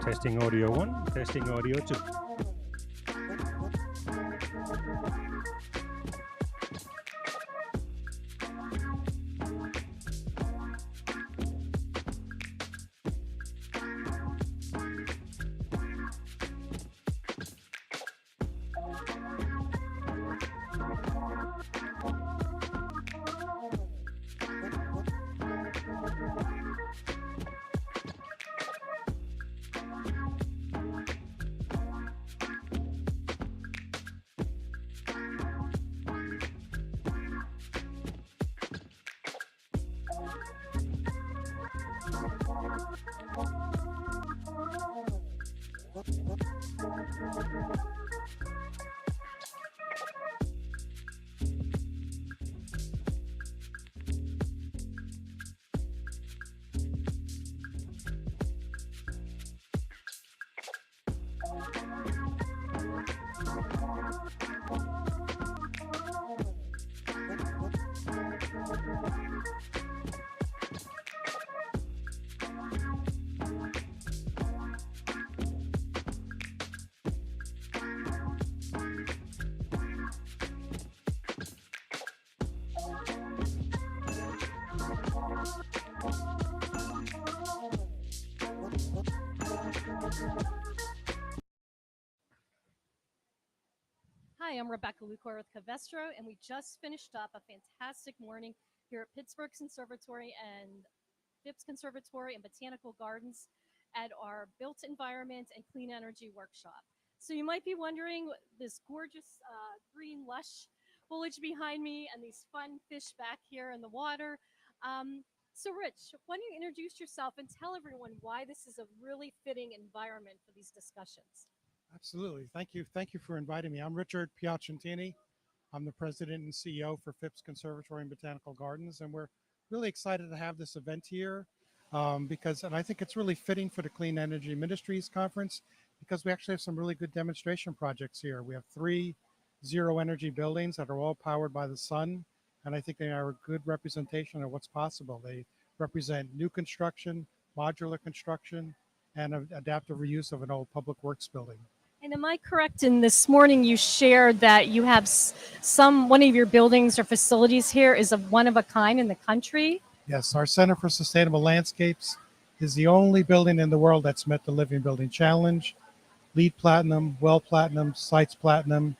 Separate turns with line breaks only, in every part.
Testing audio 1, testing audio 2.
Hi, I'm Rebecca Lucor with Covestro, and we just finished up a fantastic morning here at Pittsburgh Conservatory and Phipps Conservatory and Botanical Gardens at our Built Environment and Clean Energy Workshop. So you might be wondering this gorgeous green lush foliage behind me and these fun fish back here in the water. So Rich, why don't you introduce yourself and tell everyone why this is a really fitting environment for these discussions?
Absolutely. Thank you. Thank you for inviting me. I'm Richard Piacentini. I'm the president and CEO for Phipps Conservatory and Botanical Gardens, and we're really excited to have this event here and I think it's really fitting for the Clean Energy Ministries Conference because we actually have some really good demonstration projects here. We have 3 zero energy buildings that are all powered by the sun, and I think they are a good representation of what's possible. They represent new construction, modular construction, and adaptive reuse of an old public works building.
And am I correct in this morning you shared that you have one of your buildings or facilities here is one of a kind in the country?
Yes, our Center for Sustainable Landscapes is the only building in the world that's met the Living Building Challenge, LEED Platinum, WELL Platinum, Sites Platinum,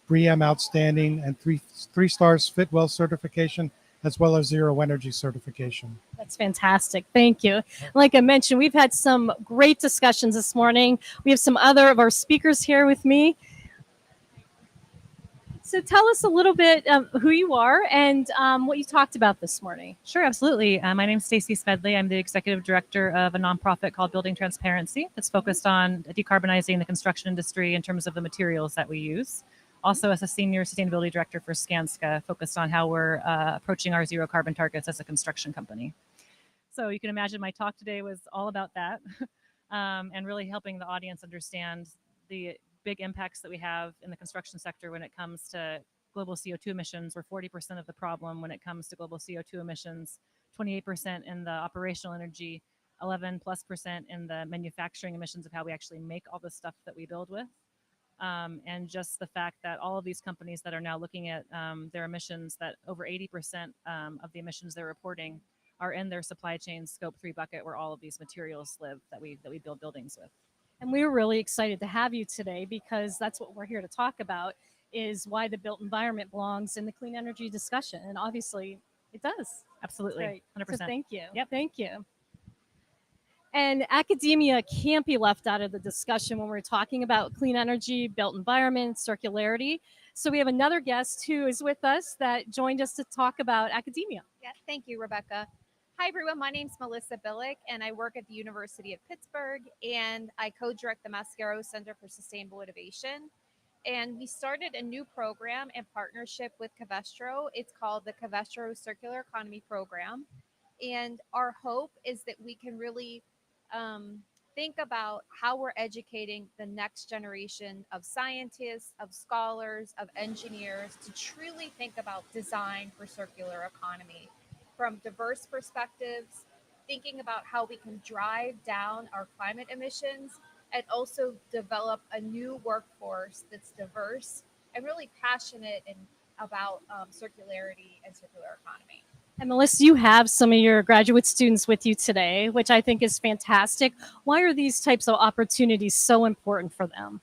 BREEAM Outstanding, and three stars Fitwell certification, as well as Zero Energy certification.
That's fantastic. Thank you. Like I mentioned, we've had some great discussions this morning. We have some other of our speakers here with me. So tell us a little bit of who you are and what you talked about this morning.
Sure, absolutely. My name is Stacey Smedley. I'm the executive director of a nonprofit called Building Transparency that's focused on decarbonizing the construction industry in terms of the materials that we use. Also, as a senior sustainability director for Skanska, focused on how we're approaching our zero carbon targets as a construction company. So you can imagine my talk today was all about that and really helping the audience understand the big impacts that we have in the construction sector when it comes to global CO2 emissions. We're 40% of the problem when it comes to global CO2 emissions, 28% in the operational energy, 11+% in the manufacturing emissions of how we actually make all the stuff that we build with. And just the fact that all of these companies that are now looking at their emissions, that over 80% of the emissions they're reporting are in their supply chain scope 3 bucket where all of these materials live that we build buildings with.
And we were really excited to have you today because that's what we're here to talk about is why the built environment belongs in the clean energy discussion. And obviously it does.
Absolutely. 100%.
So thank you.
Yep.
Thank you. And academia can't be left out of the discussion when we're talking about clean energy, built environment, circularity. So we have another guest who is with us that joined us to talk about academia.
Yeah, thank you, Rebecca. Hi, everyone. My name is Melissa Billick, and I work at the University of Pittsburgh, and I co-direct the Mascaro Center for Sustainable Innovation. And we started a new program in partnership with Covestro. It's called the Covestro Circular Economy Program. And our hope is that we can really think about how we're educating the next generation of scientists, of scholars, of engineers to truly think about design for circular economy from diverse perspectives, thinking about how we can drive down our climate emissions and also develop a new workforce that's diverse and really passionate about circularity and circular economy.
And Melissa, you have some of your graduate students with you today, which I think is fantastic. Why are these types of opportunities so important for them?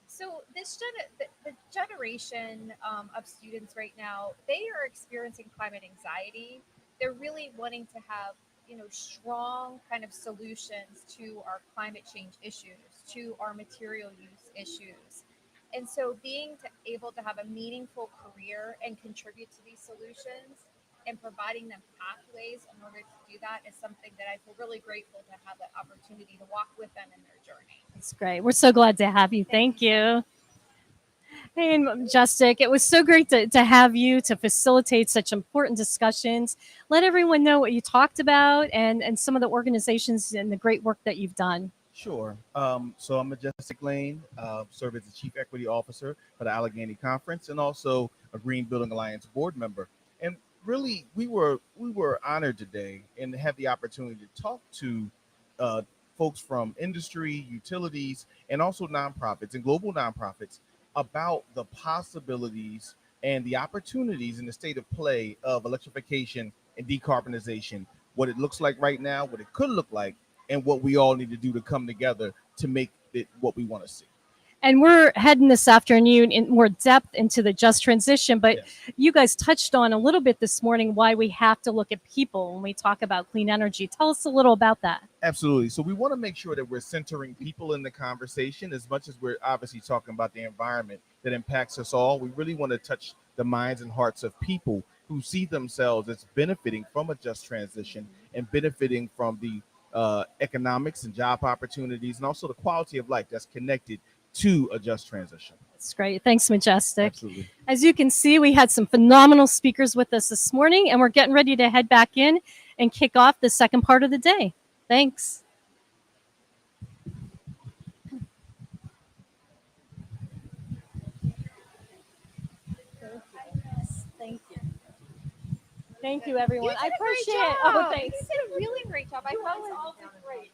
So the generation of students right now, they are experiencing climate anxiety. They're really wanting to have, strong kind of solutions to our climate change issues, to our material use issues. And so being able to have a meaningful career and contribute to these solutions and providing them pathways in order to do that is something that I feel really grateful to have that opportunity to walk with them in their journey.
It's great. We're so glad to have you. Thank you. Hey, Majestic, it was so great to have you to facilitate such important discussions. Let everyone know what you talked about and some of the organizations and the great work that you've done.
Sure. So I'm Majestic Lane, serve as the Chief Equity Officer for the Allegheny Conference, and also a Green Building Alliance board member. And really, we were honored today and have the opportunity to talk to uh, folks from industry, utilities, and also nonprofits and global nonprofits about the possibilities and the opportunities in the state of play of electrification and decarbonization. What it looks like right now, what it could look like, and what we all need to do to come together to make it what we want to see.
And we're heading this afternoon in more depth into the just transition, but
Yes.
you guys touched on a little bit this morning why we have to look at people when we talk about clean energy. Tell us a little about that.
Absolutely. So we want to make sure that we're centering people in the conversation as much as we're obviously talking about the environment that impacts us all. We really want to touch the minds and hearts of people who see themselves as benefiting from a just transition and benefiting from the economics and job opportunities and also the quality of life that's connected to a just transition.
It's great. Thanks, Majestic.
Absolutely.
As you can see, we had some phenomenal speakers with us this morning, and we're getting ready to head back in and kick off the second part of the day. Thanks. Thank you. Thank you, everyone. I appreciate it. Oh, thanks.
You did a really great job. I felt
all did great.